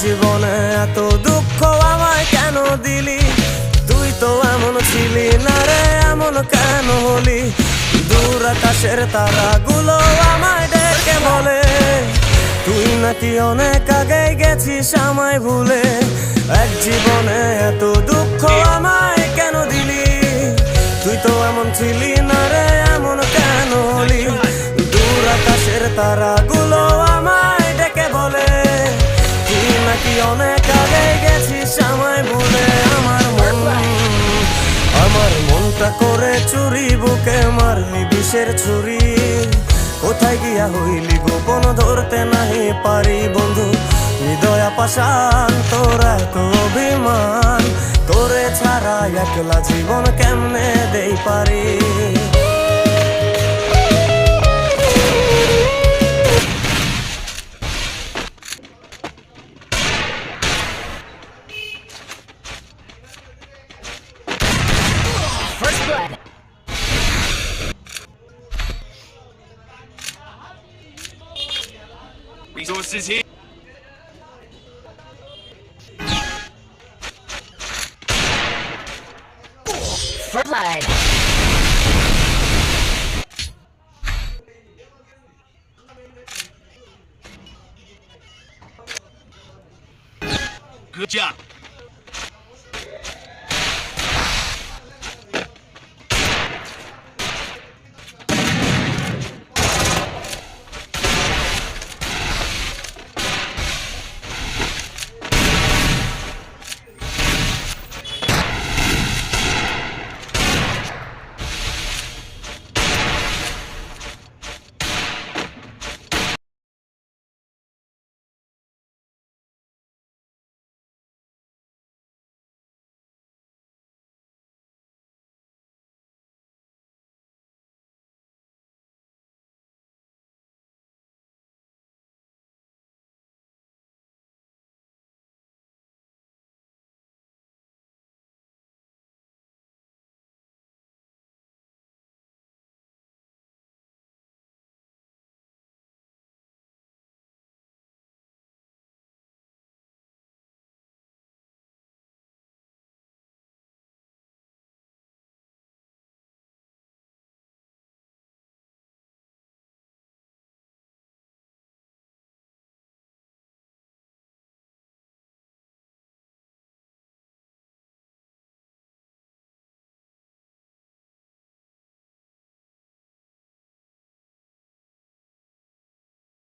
জীবনে এত দুঃখ আমায় কেন দিলি? তুই তো এমন ছিলি না রে, এমন কেন হলি? দূর আকাশের তারাগুলো আমায় ডেকে বলে তুই নাকি অনেক আগে গেছিস আমায় ভুলে। এক জীবনে এত দুঃখ আমায় কেন দিলি? তুই তো এমন ছিলি না রে, এমন কেন হলি? দূর আকাশের তারাগুলো আমায় ডেকে বলে তুই নাকি অনেক আগে গেছিস আমায় ভুলে। আমার মনটা করে চুরি, বুকে মারলি বিষের ছুরি। কোথায় গিয়া হইলি গোপন ধরতে নাহি পারি বন্ধু। হৃদয়া পাষাণ তোর এত অভিমান, তোরে ছাড়া একলা জীবন কেমনে দেই পারি? First blood. Resources here. First blood. Good job.